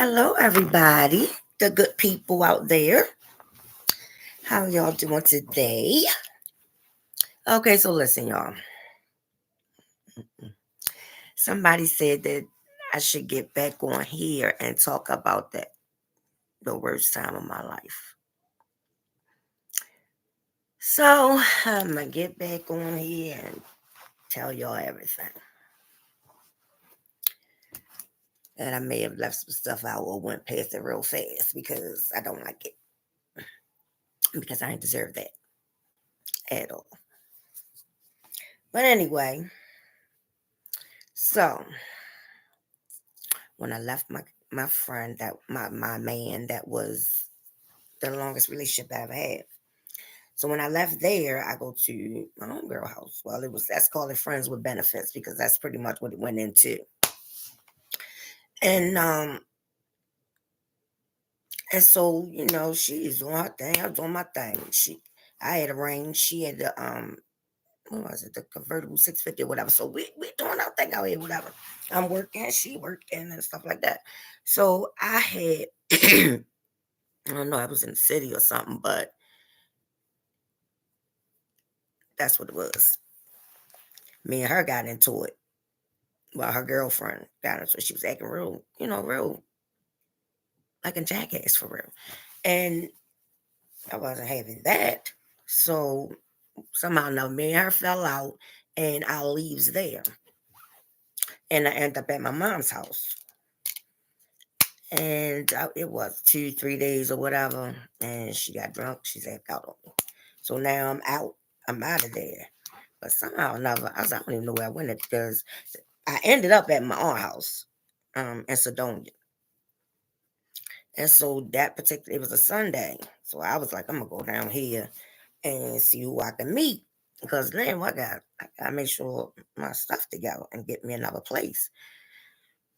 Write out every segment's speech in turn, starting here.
Hello, everybody, the good people out there. How y'all doing today? Okay, so listen, y'all. Somebody said that I should get back on here and talk about that the worst time of my life. So I'm gonna get back on here and tell y'all everything. And I may have left some stuff out or went past it real fast because I don't like it. Because I ain't deserve that at all. But anyway, so when I left my friend my man that was the longest relationship I ever had. So when I left there, I go to my homegirl house. Well, that's called it friends with benefits because that's pretty much what it went into. And so she's doing her thing, I was doing my thing. I had arranged. She had the what was it, the convertible 650 or whatever. So we doing our thing out here, whatever. I'm working, she working, and stuff like that. So I had I don't know, I was in the city or something, but that's what it was. Me and her got into it. Well, her girlfriend got into it. She was acting real, real like a jackass for real. And I wasn't having that. So somehow or another, me and her fell out and I leaves there. And I end up at my mom's house. And it was 2, 3 days or whatever. And she got drunk. She's act out on me. So now I'm out. I'm out of there. But somehow or another, I don't even know where I went because I ended up at my aunt house in Sedonia. And so it was a Sunday. So I was like, I'm gonna go down here and see who I can meet. Because then I make sure my stuff together and get me another place.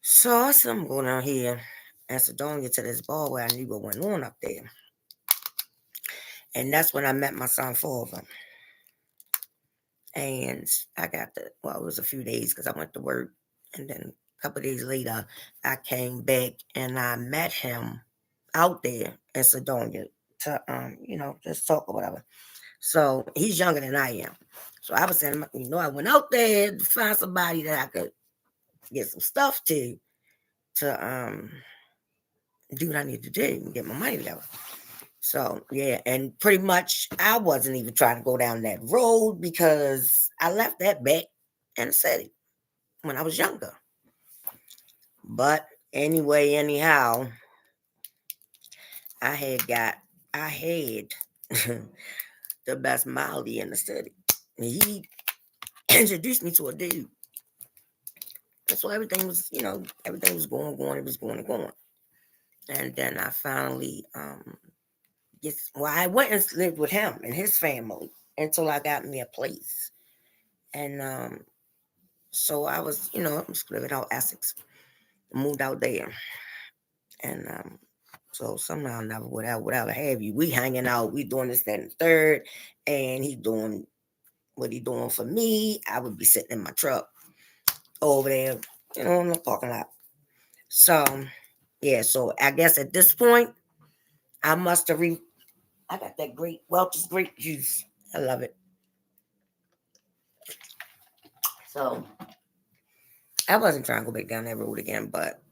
So I said, I'm going down here in Sedonia to this bar where I knew what went on up there. And that's when I met my son father. And it was a few days because I went to work. And then a couple of days later, I came back and I met him out there in Sedonia to, just talk or whatever. So he's younger than I am. So I was saying, I went out there to find somebody that I could get some stuff to do what I need to do and get my money together. So yeah, and pretty much I wasn't even trying to go down that road because I left that back in the city when I was younger. But anyway, anyhow, I had the best Molly in the city. And he introduced me to a dude. And so everything was going, it was going and going. And then I finally I went and lived with him and his family until I got me a place. And so I was, I was living out Essex, moved out there. And so somehow never whatever have you. We hanging out, we doing this, that, and the third, and he doing what he doing for me. I would be sitting in my truck over there, in the parking lot. So yeah, so I guess at this point, I must have I got that great Welch's grape juice. I love it. So I wasn't trying to go back down that road again, but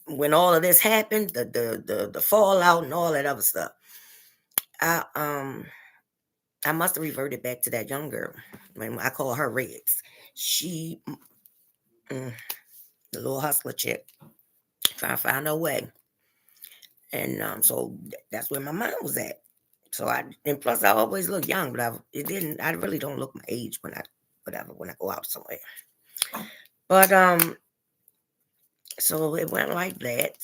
when all of this happened, the fallout and all that other stuff, I I must have reverted back to that young girl. When I call her Reds. She the little hustler chick, trying to find her way. And so that's where my mind was at. So and plus I always look young, but I really don't look my age when I go out somewhere. But so it went like that.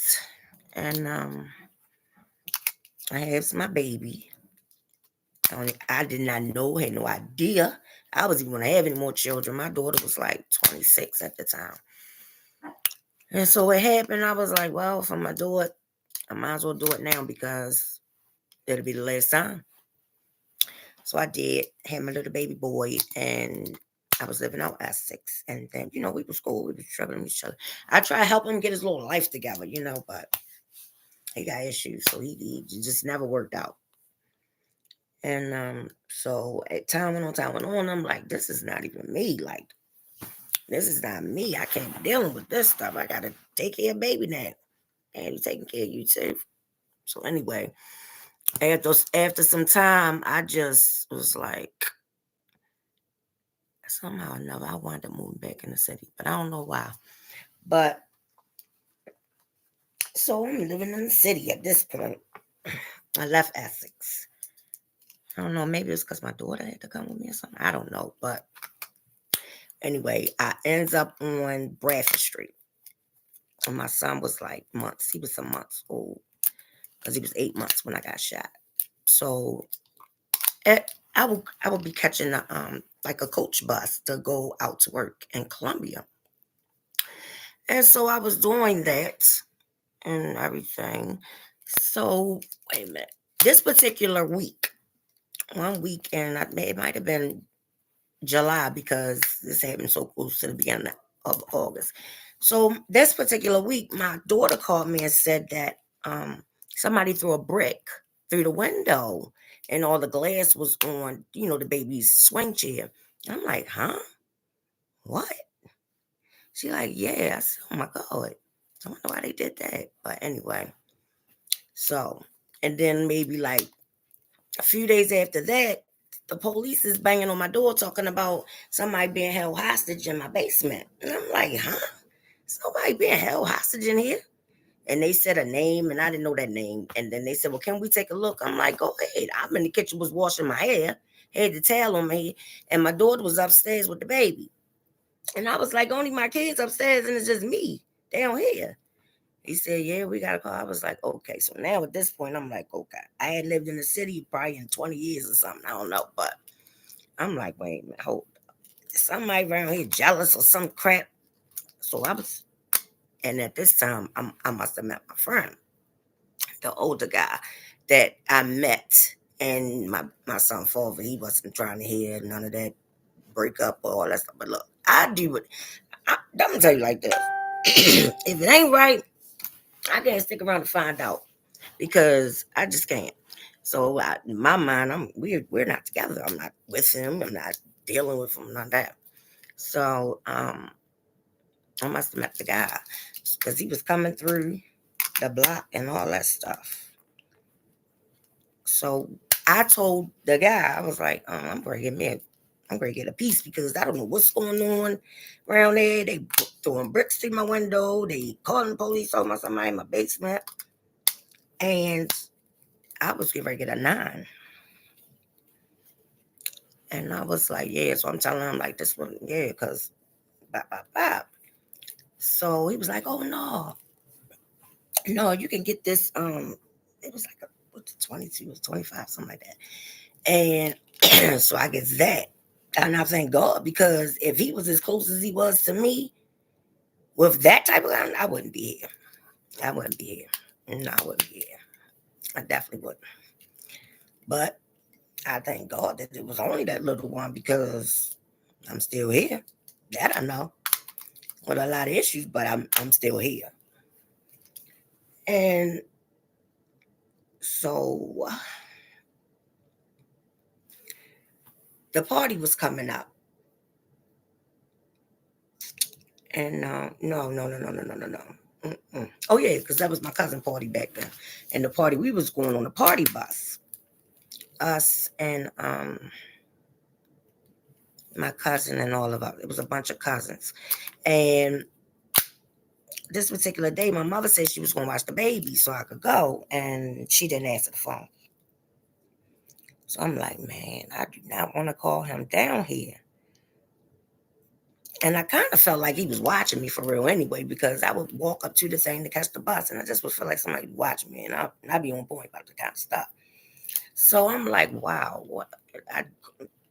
And I had my baby. I did not know, had no idea I was even going to have any more children. My daughter was like 26 at the time. And so it happened. I was like, well, if I'm going to do it, I might as well do it now because it'll be the last time. So I did, had my little baby boy, and I was living out Essex, and then we was cool. We was trouble each other. I tried to help him get his little life together, but he got issues, so he just never worked out. And so time went on, I'm like, this is not even me. Like, this is not me. I can't be dealing with this stuff. I gotta take care of baby now. And he's taking care of you too. So anyway, after some time, I just was like, somehow or another, I wanted to move back in the city, but I don't know why. But so I'm living in the city at this point. I left Essex. I don't know, maybe it's because my daughter had to come with me or something. I don't know. But anyway, I ends up on Bradford Street. And my son was like months. He was some months old because he was 8 months when I got shot. So I would be catching like a coach bus to go out to work in Columbia. And so I was doing that and everything. So wait a minute. This particular week, one week, and it might have been July because this happened so close to the beginning of August. So this particular week, my daughter called me and said that somebody threw a brick through the window and all the glass was on, the baby's swing chair. I'm like, huh? What? She like, yeah. I said, oh my God. I wonder why they did that. But anyway, so, and then maybe like a few days after that, the police is banging on my door talking about somebody being held hostage in my basement. And I'm like, huh? Somebody being held hostage in here? And they said a name, and I didn't know that name. And then they said, well, can we take a look? I'm like, go ahead. I'm in the kitchen, was washing my hair, had the towel on me, and my daughter was upstairs with the baby. And I was like, only my kids upstairs, and it's just me down here. He said, yeah, we got a call. I was like, okay. So now at this point, I'm like, okay. I had lived in the city probably in 20 years or something. I don't know. But I'm like, wait a minute, hold up. Somebody around here jealous or some crap. So I was, and at this time, I must have met my friend, the older guy that I met. And my son father, he wasn't trying to hear none of that breakup or all that stuff. But look, I do it. I'm going to tell you like this. If it ain't right, I can't stick around to find out because I just can't. So in my mind, we're not together. I'm not with him. I'm not dealing with him. None of that. So I must have met the guy because he was coming through the block and all that stuff. So I told the guy, I was like, I'm going to get a piece because I don't know what's going on around there. They throwing bricks through my window. They calling the police on somebody in my basement. And I was getting ready to get a 9. And I was like, yeah. So I'm telling him like this one, yeah, because bop, bop, bop. So he was like, oh no, you can get this. It was like what's 22, it was 25, something like that. And so I get that. And I thank God because if he was as close as he was to me with that type of gun, I wouldn't be here. I wouldn't be here. No, I wouldn't be here. I definitely wouldn't. But I thank God that it was only that little one because I'm still here. That I know. With a lot of issues, but I'm still here. And so the party was coming up. And no. Mm-mm. Oh yeah, because that was my cousin party back then. And the party we was going on a party bus. Us and my cousin and all of us. It was a bunch of cousins. And this particular day, my mother said she was going to watch the baby so I could go. And she didn't answer the phone. So I'm like, man, I do not want to call him down here. And I kind of felt like he was watching me for real anyway, because I would walk up to the thing to catch the bus, and I just would feel like somebody watching me, and I'd be on point about the kind of stuff. So I'm like, wow, what? I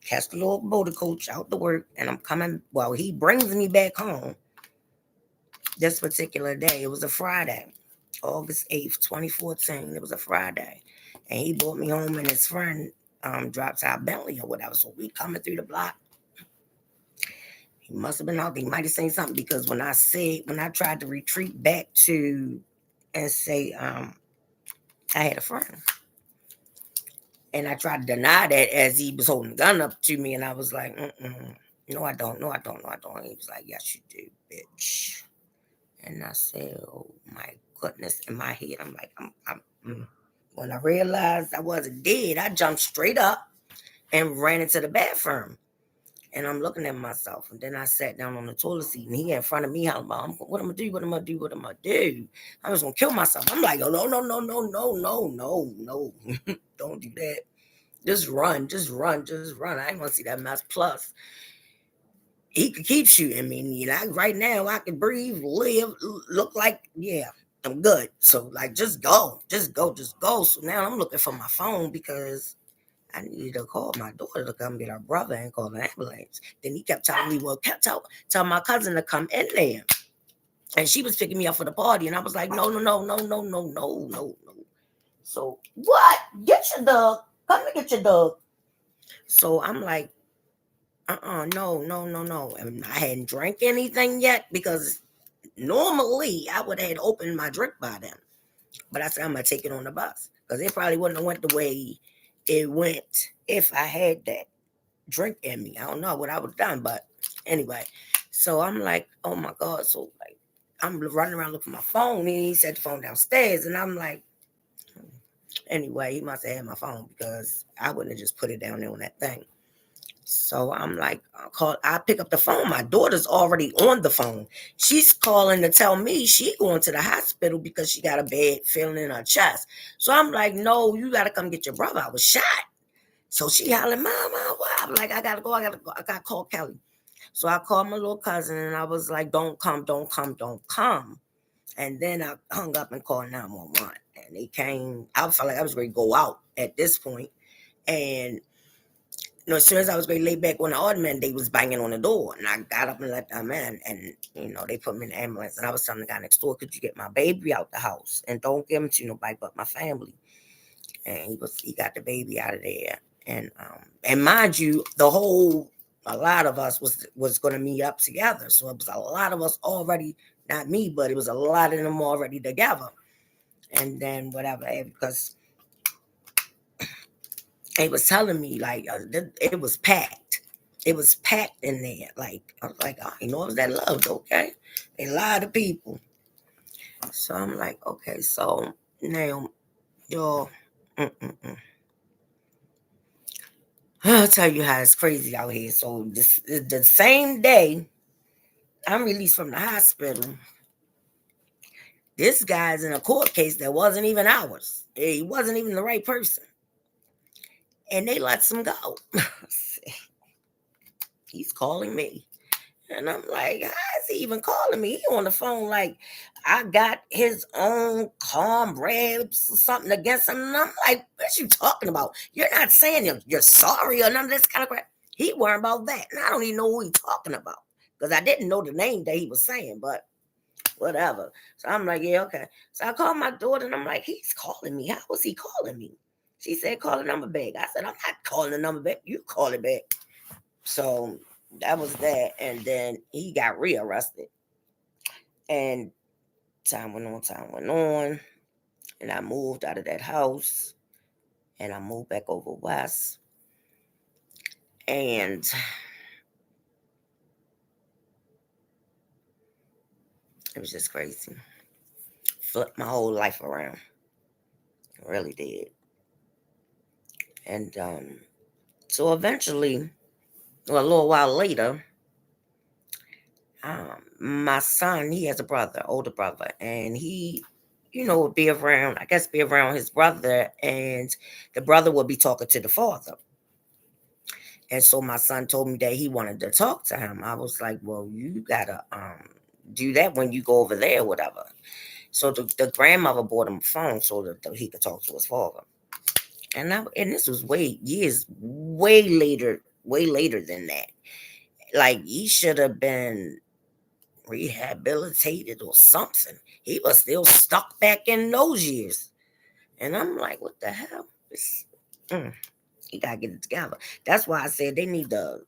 catch the little motor coach out to work, and I'm coming. Well, he brings me back home this particular day. It was a Friday, August 8th, 2014. It was a Friday, and he brought me home, and his friend drops out Bentley or whatever. So we coming through the block. He must have been out there. He might have seen something because when I tried to retreat back to and say, I had a friend. And I tried to deny that as he was holding the gun up to me, and I was like, mm-mm. No, I don't. No, I don't. No, I don't. He was like, yes, you do, bitch. And I said, oh my goodness. In my head, I'm like, When I realized I wasn't dead, I jumped straight up and ran into the bathroom. And I'm looking at myself. And then I sat down on the toilet seat, and he in front of me, what am I do? What am I do? What am I do? I was gonna kill myself. I'm like, oh no, no, no, no, no, no, no, no. Don't do that. Just run, just run, just run. I ain't gonna see that mess. Plus, he could keep shooting me. You know, right now I can breathe, live, look like, yeah, I'm good. So like, just go, just go, just go. So now I'm looking for my phone because I needed to call my daughter to come get her brother and call an ambulance. Then he kept telling me, well, kept telling my cousin to come in there. And she was picking me up for the party. And I was like, no, no, no, no, no, no, no, no, no. So what? Get your dog. Come and get your dog. So I'm like, no, no, no, no. And I hadn't drank anything yet because normally I would have opened my drink by then. But I said I'm gonna take it on the bus because it probably wouldn't have went the way it went if I had that drink in me. I don't know what I would have done, but anyway. So I'm like, oh my God. So like I'm running around looking for my phone. And he set the phone downstairs, and I'm like, anyway, he must have had my phone because I wouldn't have just put it down there on that thing. So I'm like, I pick up the phone. My daughter's already on the phone. She's calling to tell me she going to the hospital because she got a bad feeling in her chest. So I'm like, no, you got to come get your brother. I was shot. So she hollering, Mama, what? I'm like, I got to go. I got to call Kelly. So I called my little cousin and I was like, don't come, don't come, don't come. And then I hung up and called 911. And they came. I felt like I was ready to go out at this point. And as soon as I was going to lay back on the ottoman, they was banging on the door. And I got up and let them in. And, they put me in the ambulance. And I was telling the guy next door, could you get my baby out the house? And don't give him to nobody but my family. And he got the baby out of there. And mind you, a lot of us was going to meet up together. So it was a lot of us already, not me, but it was a lot of them already together. And then whatever, because they was telling me like it was packed. It was packed in there. Like I was like, oh, it was that love, okay? A lot of people. So I'm like, okay, so now, y'all, I'll tell you how it's crazy out here. So the same day I'm released from the hospital, this guy's in a court case that wasn't even ours. He wasn't even the right person. And they let him go. He's calling me. And I'm like, how is he even calling me? He on the phone like I got his own comrades or something against him. And I'm like, what you talking about? You're not saying you're sorry or none of this kind of crap. He worried about that. And I don't even know who he's talking about. Because I didn't know the name that he was saying, but whatever. So I'm like, yeah, okay. So I called my daughter and I'm like, he's calling me. How was he calling me? She said, call the number back. I said, I'm not calling the number back. You call it back. So that was that. And then he got rearrested. And time went on. And I moved out of that house. And I moved back over west. And it was just crazy. Flipped my whole life around. It really did. And so eventually, a little while later, my son, he has a brother, older brother, and he, would be around his brother, and the brother would be talking to the father. And so my son told me that he wanted to talk to him. I was like, well, you gotta do that when you go over there, whatever. So the grandmother bought him a phone so that he could talk to his father. And this was way later than that. Like he should have been rehabilitated or something. He was still stuck back in those years. And I'm like, what the hell? You gotta get it together. That's why I said they need to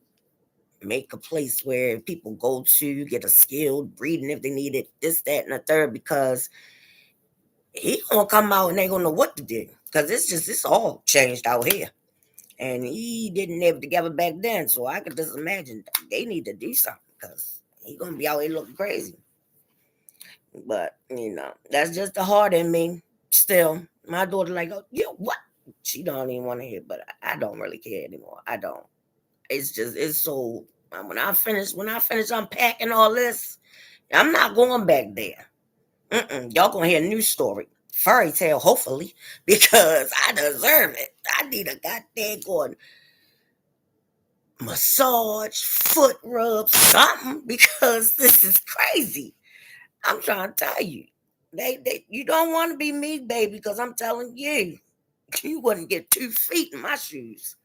make a place where people go to get a skilled breeding if they need it, this, that, and the third, because he gonna come out and they gonna know what to do. Cause it's all changed out here. And he didn't have it together back then. So I could just imagine they need to do something because he gonna be out here looking crazy. But that's just the heart in me. Still, my daughter like, oh, yeah, what? She don't even want to hear, but I don't really care anymore. I don't. It's so. When I finish unpacking all this, I'm not going back there. Y'all gonna hear a new story, fairy tale, hopefully, because I deserve it. I need a goddamn going massage, foot rub, something, because this is crazy. I'm trying to tell you. You don't want to be me, baby, because I'm telling you, you wouldn't get 2 feet in my shoes.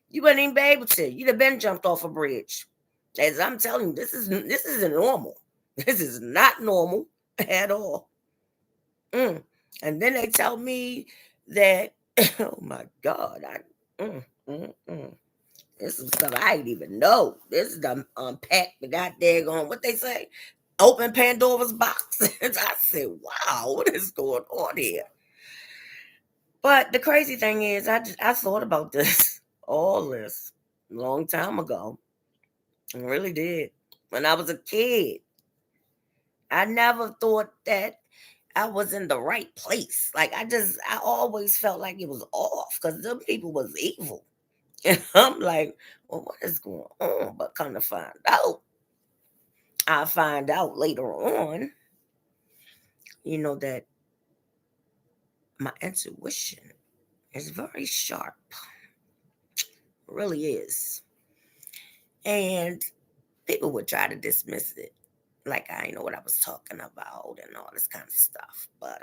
You wouldn't even be able to. You'd have been jumped off a bridge. As I'm telling you, this isn't normal. This is not normal at all. And then they tell me that, oh my God, this is stuff I didn't even know. This is the unpack the goddamn on what they say, open Pandora's box. I said, wow, what is going on here? But the crazy thing is, I thought about this, all this, a long time ago. I really did. When I was a kid, I never thought that I was in the right place. Like I always felt like it was off because them people was evil. And I'm like, well, what is going on? But come to find out, I find out later on, that my intuition is very sharp. Really is. And people would try to dismiss it. Like I didn't know what I was talking about and all this kind of stuff. But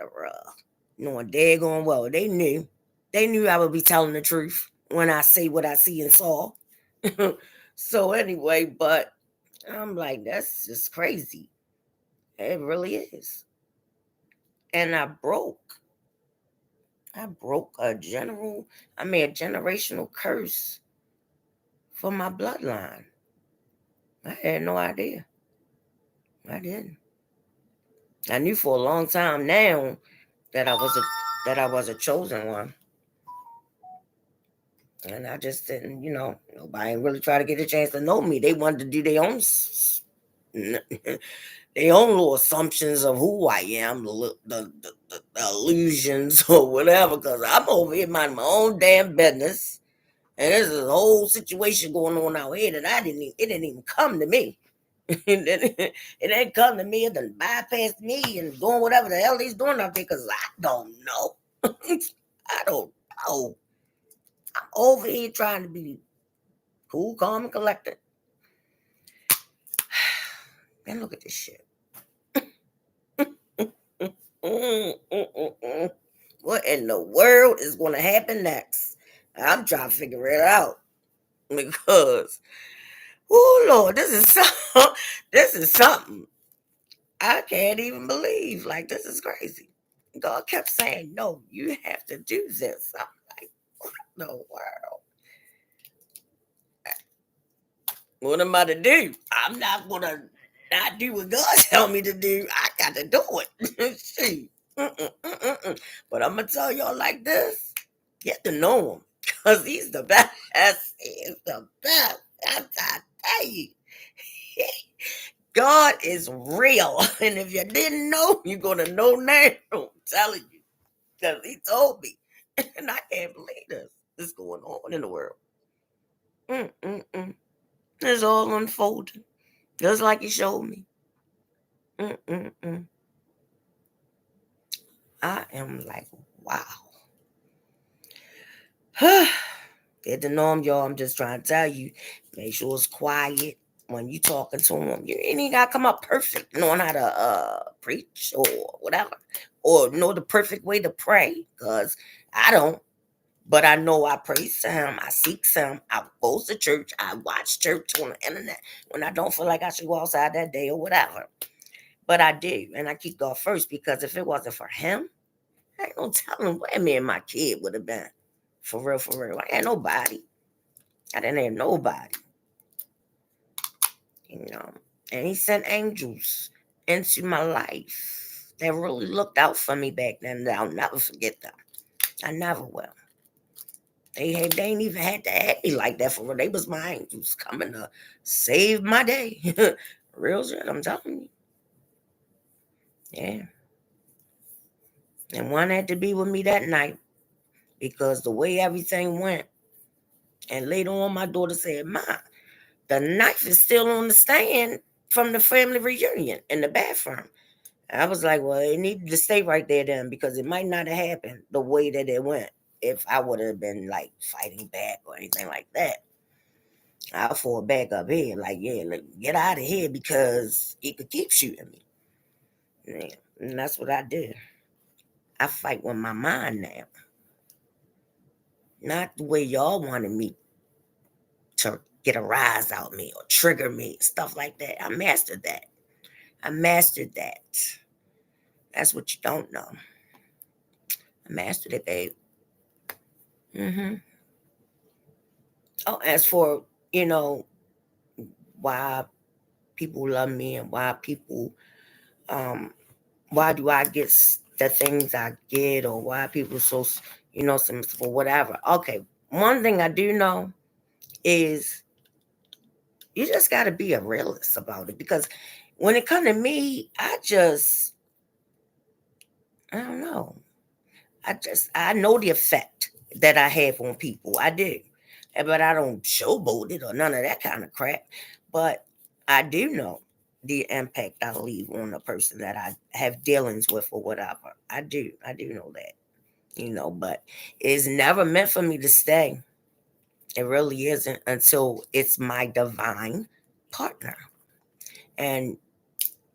knowing daggone well, they knew. They knew I would be telling the truth when I say what I see and saw. So anyway, but I'm like, that's just crazy. It really is. And I broke a generational curse for my bloodline. I had no idea. I didn't. I knew for a long time now that I was a chosen one. And I just didn't, nobody really tried to get a chance to know me. They wanted to do their own their own little assumptions of who I am, the illusions or whatever, because I'm over here minding my own damn business. And there's a whole situation going on out here that it didn't even come to me. It didn't come to me. It done bypassed me and doing whatever the hell he's doing out there because I don't know. I don't know. I'm over here trying to be cool, calm, and collected. Man, look at this shit. What in the world is going to happen next? I'm trying to figure it out because, oh Lord, this is something I can't even believe. Like this is crazy. God kept saying, "No, you have to do this." I'm like, what in the world? What am I to do? I'm not gonna not do what God tell me to do. I got to do it. Shoot. But I'm gonna tell y'all like this: get to know him, cause he's the best. He's the best. I tell you, God is real, and if you didn't know, you're gonna know now. I'm telling you, cause He told me, and I can't believe this. This going on in the world. Mm-mm-mm. It's all unfolding, just like He showed me. Mm-mm-mm. I am like, wow. Get to know him, y'all. I'm just trying to tell you, make sure it's quiet when you talking to him. You ain't even gotta come up perfect, knowing how to preach or whatever, or know the perfect way to pray. Cause I don't, but I know I praise to him. I seek him. I go to church. I watch church on the internet when I don't feel like I should go outside that day or whatever. But I do, and I keep God first because if it wasn't for him, I ain't gonna tell him where me and my kid would have been. For real, for real. I had nobody. I didn't have nobody. you know. And he sent angels into my life that really looked out for me back then. And I'll never forget them. I never will. They ain't even had to act me like that for real. They was my angels coming to save my day. Real shit, I'm telling you. Yeah. And one had to be with me that night because the way everything went. And later on, my daughter said, "Ma, the knife is still on the stand from the family reunion in the bathroom." I was like, well, it needed to stay right there then because it might not have happened the way that it went if I would have been like fighting back or anything like that. I'll fall back up here, like, yeah, like, get out of here because he could keep shooting me. Yeah, and that's what I do. I fight with my mind now, not the way y'all wanted me to get a rise out me or trigger me, stuff like that. I mastered that. I mastered that. That's what you don't know. I mastered it, babe. Hmm. Oh, as for, you know, why people love me and um why do I get the things I get or why people so some for whatever. Okay, one thing I do know is you just got to be a realist about it because when it comes to me, I don't know. I know the effect that I have on people. I do. But I don't showboat it or none of that kind of crap. But I do know the impact I leave on the person that I have dealings with or whatever. I do. I do know that. But it's never meant for me to stay. It really isn't until it's my divine partner. And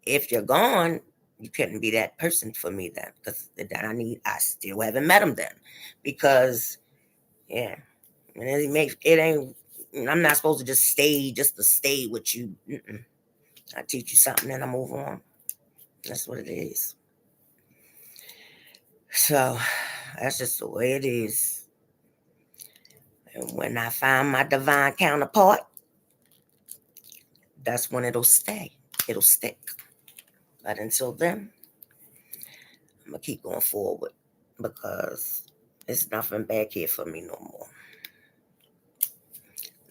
if you're gone, you couldn't be that person for me then, because then I still haven't met him then, because yeah, and it ain't. I'm not supposed to just stay just to stay with you. Mm-mm. I teach you something and I move on. That's what it is. So that's just the way it is. And when I find my divine counterpart, that's when it'll stay. It'll stick. But until then, I'm gonna keep going forward because there's nothing back here for me no more.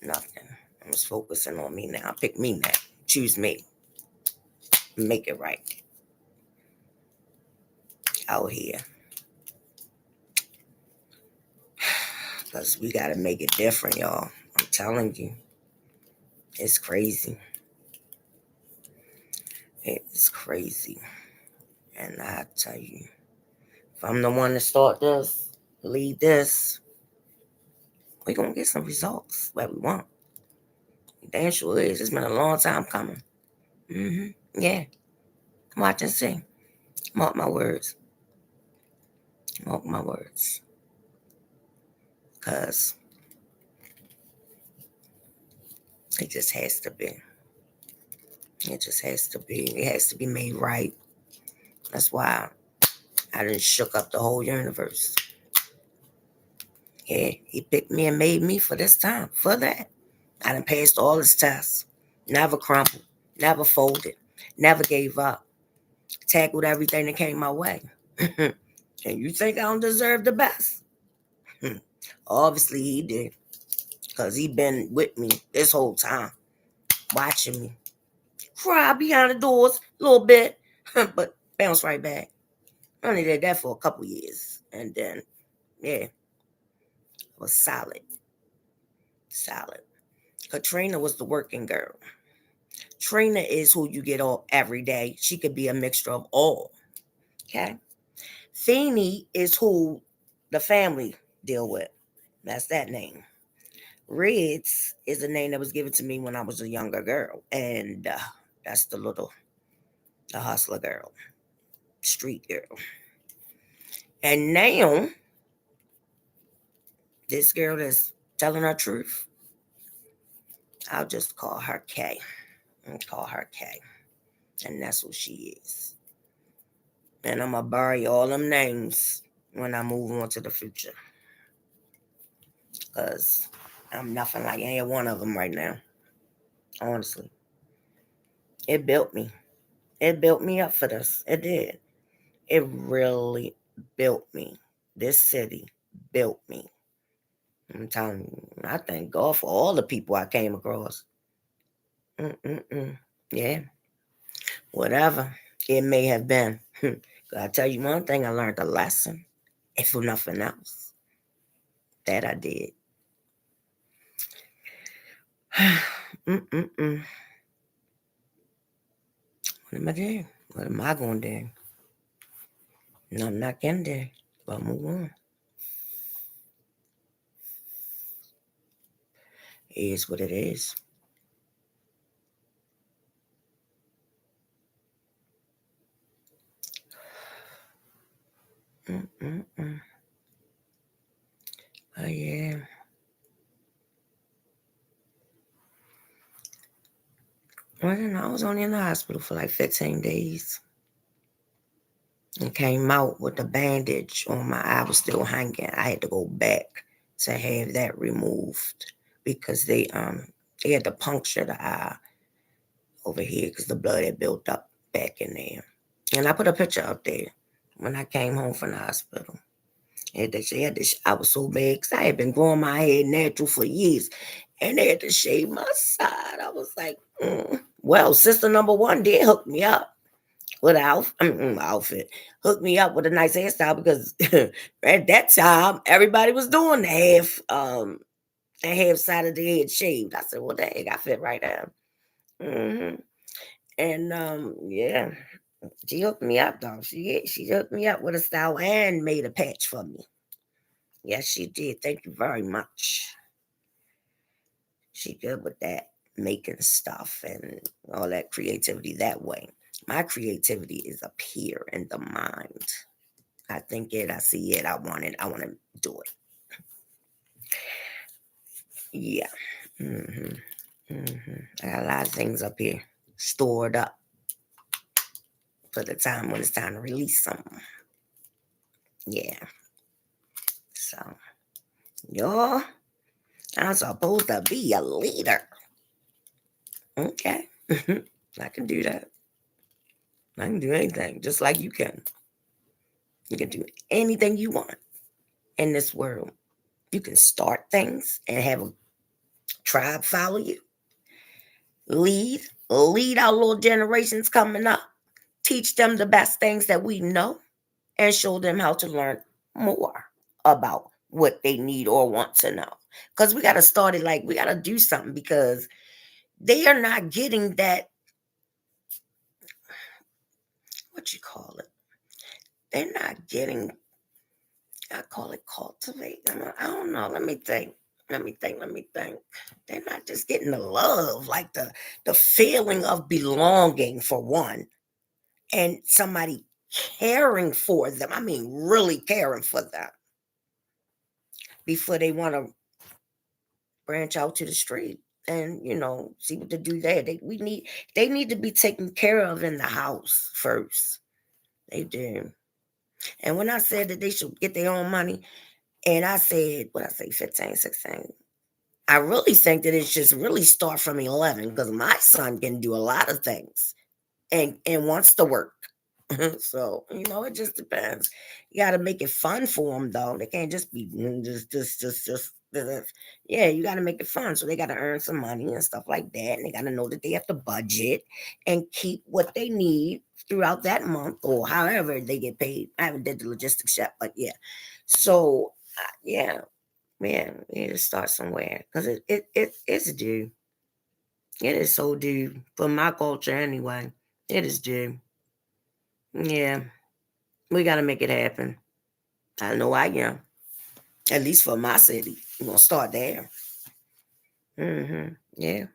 Nothing. I'm just focusing on me now. Pick me now. Choose me. Make it right out here. Because we got to make it different, y'all. I'm telling you. It's crazy. It's crazy. And I tell you, if I'm the one to start this, lead this, we're going to get some results that we want. Damn sure is. It's been a long time coming. Yeah. Watch and see. Mark my words. Mark my words. Because it just has to be. It just has to be. It has to be made right. That's why I done shook up the whole universe. Yeah, he picked me and made me for this time, for that. I done passed all his tests. Never crumpled. Never folded. Never gave up. Tackled everything that came my way. And you think I don't deserve the best? Obviously he did. Because he been with me this whole time. Watching me. Cry behind the doors a little bit. But bounce right back. I only did that for a couple years. And then, yeah, it was solid. Solid. Katrina was the working girl. Trina is who you get on every day. She could be a mixture of all. Okay. Feeny is who the family deal with. That's that name. Reds is a name that was given to me when I was a younger girl. And that's the hustler girl, street girl. And now, this girl that's telling her truth, I'll just call her K. And call her K. And that's who she is. And I'm going to bury all them names when I move on to the future. Because I'm nothing like any one of them right now. Honestly. It built me. It built me up for this. It did. It really built me. This city built me. I'm telling you, I thank God for all the people I came across. Mm-mm-mm. Yeah, whatever it may have been. I tell you one thing, I learned a lesson. If for nothing else, that I did. Mm-mm-mm. What am I doing? What am I going to do? No, I'm not going to do. But move on. It is what it is. Mm-mm-mm. Oh, yeah. Well, I was only in the hospital for like 15 days. And came out with a bandage on my eye was still hanging. I had to go back to have that removed because they had to puncture the eye over here because the blood had built up back in there. And I put a picture up there when I came home from the hospital. And they had to, I was so bad because I had been growing my hair natural for years. And they had to shave my side. I was like, well, sister number one did hook me up with an outfit. Hooked me up with a nice hairstyle because at that time everybody was doing the half side of the head shaved. I said, well, the heck, I fit right there. hmm And yeah, she hooked me up though. She hooked me up with a style and made a patch for me. Yes, she did. Thank you very much. She good with that making stuff and all that creativity that way. My creativity is up here in the mind. I think it, I see it, I want it, I want to do it. Yeah. hmm I got a lot of things up here stored up for the time when it's time to release them. Yeah. So, y'all, I'm supposed to be a leader. Okay. I can do that. I can do anything, just like you can. You can do anything you want in this world. You can start things and have a tribe follow you. Lead our little generations coming up. Teach them the best things that we know and show them how to learn more about what they need or want to know. Because we got to start it like we got to do something because they are not getting that, what you call it? They're not getting, I call it cultivate. I don't know. Let me think. Let me think. They're not just getting the love, like the feeling of belonging for one, and somebody caring for them. I mean, really caring for them before they want to branch out to the street and see what to do there. They need to be taken care of in the house first. They do. And when I said that they should get their own money, and I said what I say 15, 16, I really think that it should really start from 11 because my son can do a lot of things and wants to work. So it just depends. You got to make it fun for them, though. They can't just be just. Yeah, you got to make it fun. So they got to earn some money and stuff like that, and they got to know that they have to budget and keep what they need throughout that month or however they get paid. I haven't did the logistics yet, but yeah. So yeah, man, we need to start somewhere because it's due. It is so due for my culture anyway. It is due. Yeah, we got to make it happen. I know I am. At least for my city. We're going to start there. Yeah.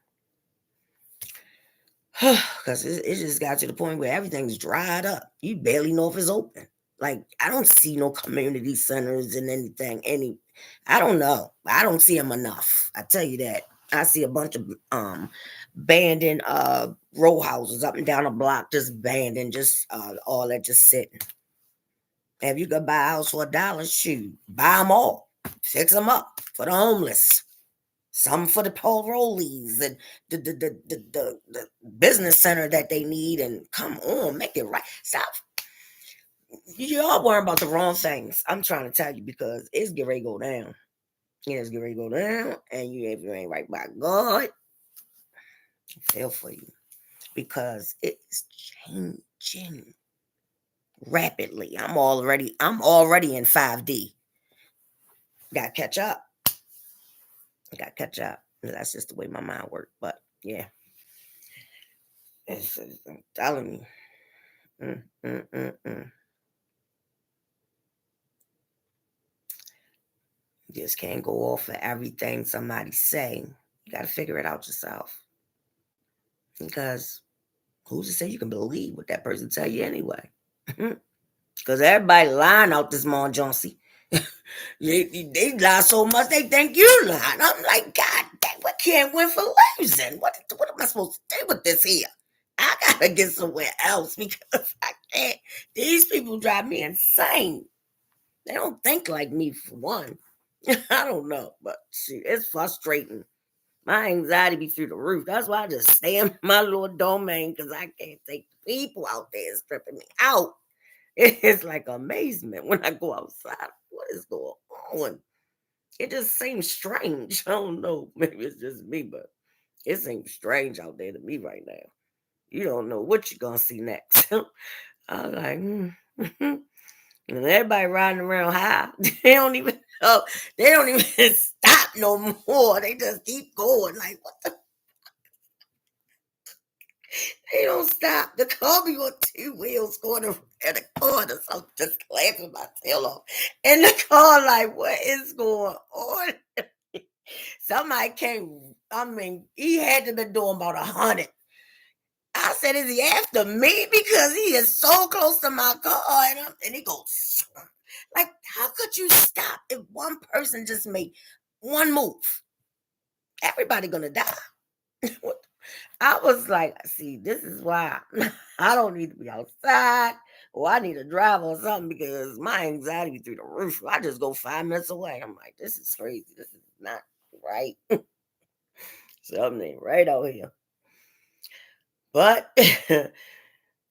Because it just got to the point where everything's dried up. You barely know if it's open. Like, I don't see no community centers and anything. I don't know. I don't see them enough. I tell you that. I see a bunch of abandoned row houses up and down the block, just abandoned, just all that just sitting. If you could buy a house for $1, shoot, buy them all, fix them up for the homeless. some for the parolees and the business center that they need. And come on, make it right. Stop. Y'all worrying about the wrong things. I'm trying to tell you because it's getting ready to go down. It's getting ready to go down, and if you ain't right by God, I feel for you because it's changing rapidly. I'm already in 5D. Gotta catch up. Gotta catch up. That's just the way my mind works. But yeah, I'm telling you. Mm, mm, mm, mm. You just can't go off of everything somebody say. You gotta figure it out yourself. Because who's to say you can believe what that person tell you anyway? Because everybody lying out this morning, Jonesy. they lie so much they think you lying. I'm like, God dang, we can't win for losing. What am I supposed to do with this here? I gotta get somewhere else because I can't. These people drive me insane. They don't think like me for one. I don't know, but shoot, it's frustrating. My anxiety be through the roof. That's why I just stay in my little domain because I can't take the people out there stripping me out. It's like amazement when I go outside. What is going on? It just seems strange. I don't know. Maybe it's just me, but it seems strange out there to me right now. You don't know what you're gonna see next. I'm like, and everybody riding around high. They don't even know. They don't even stop no more. They just keep going. Like, what the They don't stop. The car be on two wheels going around the corner. So I'm just laughing my tail off. And the car, like, what is going on? Somebody came. I mean, he had to be doing about 100. I said, is he after me? Because he is so close to my car. And he goes, like, how could you stop if one person just made one move? Everybody gonna die. What I was like, see, this is why I don't need to be outside or I need to drive or something because my anxiety be through the roof. I just go 5 minutes away. I'm like, this is crazy. This is not right. Something ain't right out here. But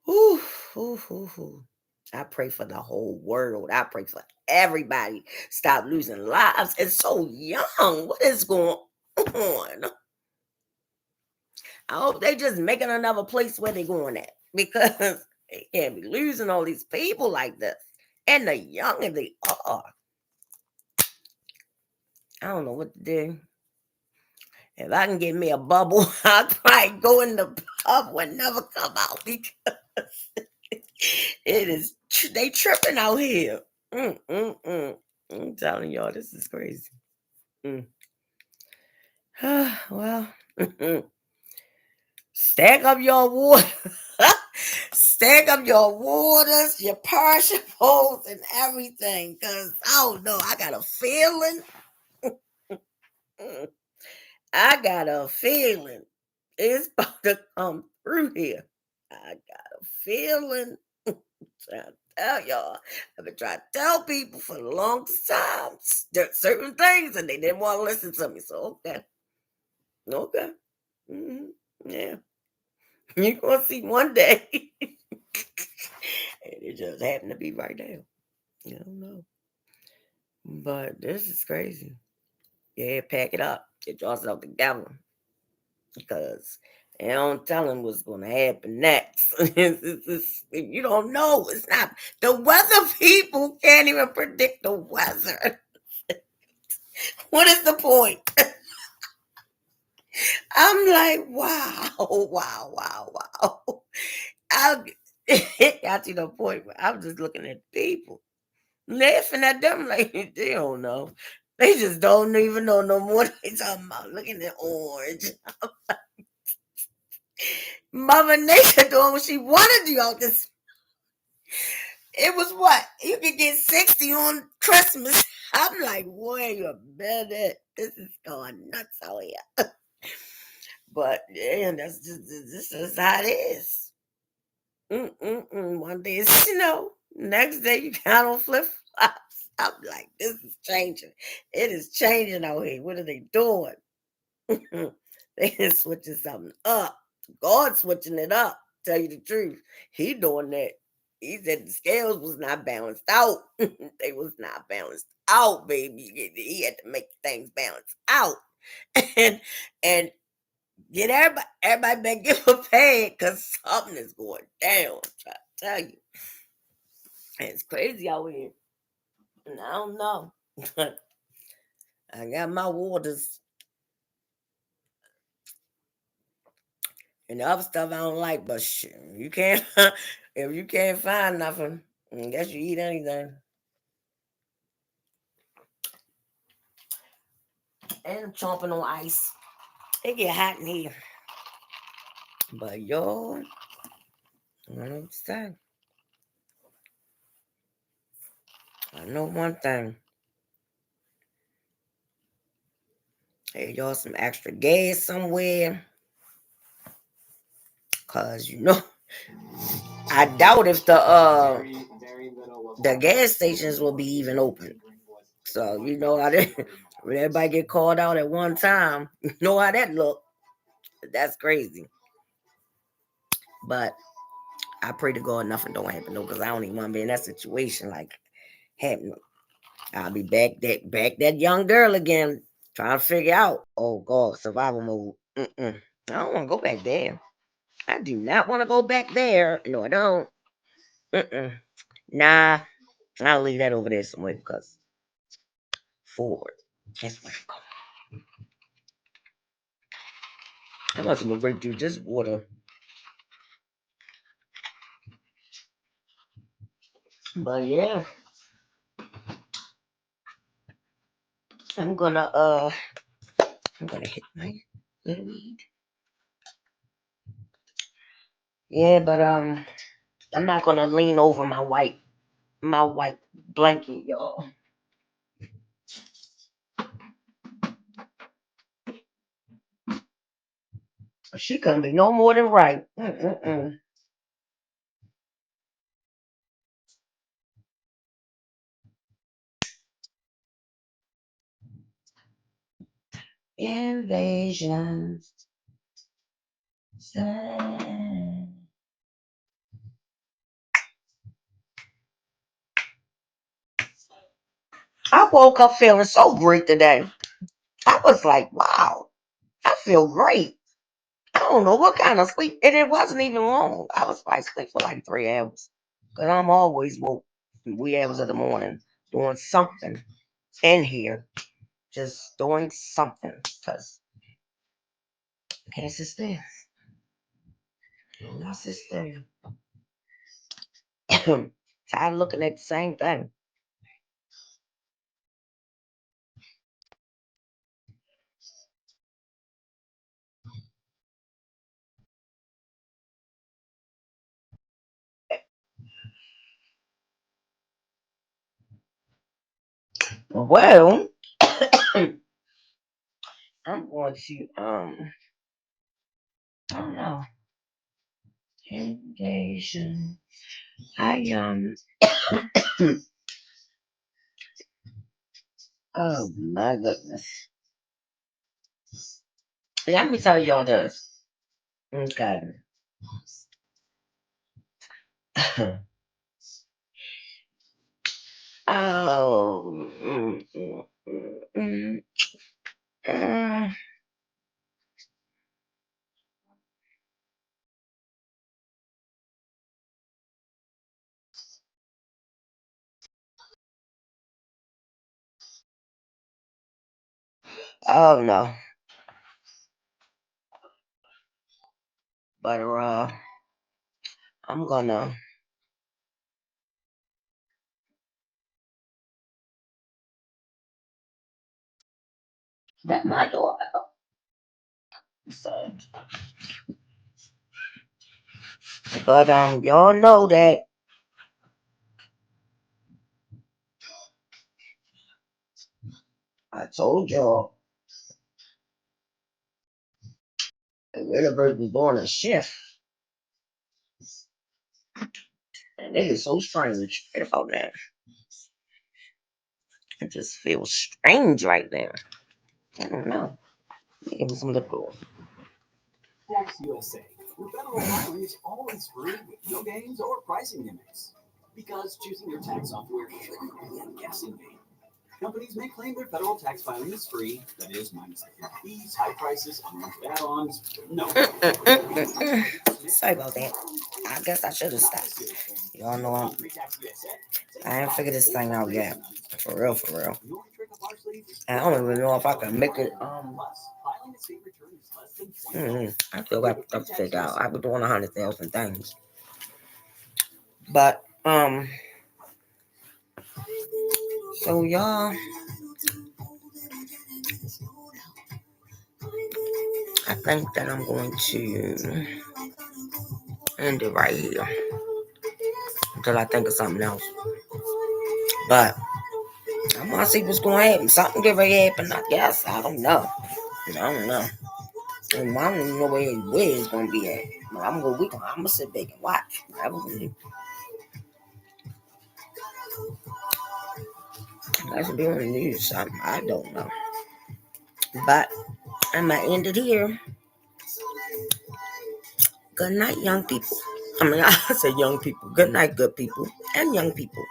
whew, whew, whew, whew. I pray for the whole world. I pray for everybody. Stop losing lives. It's so young. What is going on? I hope they just making another place where they going at because they can't be losing all these people like this. And the young and they are. I don't know what to do. If I can get me a bubble, I'll probably go in the pub and never come out because it is they tripping out here. I'm telling y'all, this is crazy. Mm. Well, stack up your water. Stack up your waters, your perishables, and everything. Cause I don't know. I got a feeling. I got a feeling it's about to come through here. I got a feeling. Trying to tell y'all. I've been trying to tell people for the longest time certain things, and they didn't want to listen to me. So okay, hmm yeah. You're gonna see one day. And it just happened to be right now. You don't know. But this is crazy. Yeah, pack it up. Get yourself together. Because they don't tell them what's going to happen next. You don't know. It's not. The weather people can't even predict the weather. What is the point? I'm like, wow, wow, wow, wow. It got to the point where I'm just looking at people. Laughing at them like they don't know. They just don't even know no more. They talking about looking at orange. Mother Nature doing what she wanted to do out this. It was what? You could get 60 on Christmas. I'm like, boy, you're better. This is going nuts out here. But yeah, that's just this is how it is. One day it's snow. Next day you got on flip flops. I'm like, this is changing. It is changing out here. What are they doing? They is switching something up. God switching it up. Tell you the truth, he doing that. He said the scales was not balanced out. They was not balanced out, baby. He had to make things balance out, and and get everybody back give a pay because something is going down. I'm trying to tell you, and it's crazy out here. And I don't know. I got my waters and the other stuff I don't like, but shit, you can't if you can't find nothing, I guess you eat anything. And I'm chomping on ice. It get hot in here. But yo, I don't know what to say. I know one thing. Hey, y'all some extra gas somewhere. Cause I doubt if the gas stations will be even open. So how when everybody get called out at one time, you know how that look. That's crazy. But I pray to God nothing don't happen though, because I don't even want to be in that situation like happening. I'll be back that young girl again, trying to figure out. Oh God, survival mode. Mm-mm. I don't want to go back there. I do not want to go back there. No, I don't. Mm-mm. Nah, I'll leave that over there somewhere because forward. That's where I'm going. I must have break through this water. But yeah, I'm gonna uh I'm gonna hit my weed. Yeah, but I'm not gonna lean over my white blanket, y'all. She couldn't be no more than right. Mm-mm-mm. Invasion. I woke up feeling so great today. I was like, wow, I feel great. I don't know what kind of sleep, and it wasn't even long. I was like asleep for like 3 hours. Because I'm always woke 3 hours of the morning doing something in here. Just doing something. Because can't sit still. Not sit still. Tired of looking at the same thing. Well, I'm going to I don't know. Engagement. I oh my goodness. Let me tell y'all this. Okay. Oh. Mm, uh, oh no. But I'm gonna that my door. So, but y'all know that I told y'all the universe was doing a shift, and it is so strange. Think about that. It just feels strange right there. I don't know. Give me some lip gloss. Tax USA, where federal filing is always free with no games or pricing gimmicks. Because choosing your tax software shouldn't be a guessing game. Companies may claim their federal tax filing is free, that is, minus the fees, high prices, unlimited add-ons. No. Sorry about that. I guess I should have stopped. Y'all know I ain't figured this thing out yet. For real, for real. I don't even know if I can make it. I still got stuff to figure out. I've been doing 100,000 things, but so y'all, I think that I'm going to end it right here until I think of something else. But I want to see what's going to happen. Something get ready to happen, I guess. I don't know. I don't know. And I don't even know where it's going to be at. But I'm gonna sit back and watch. That's be on the news. Something I don't know. But I'm gonna end it here. Good night, young people. I mean, I say young people. Good night, good people, and young people.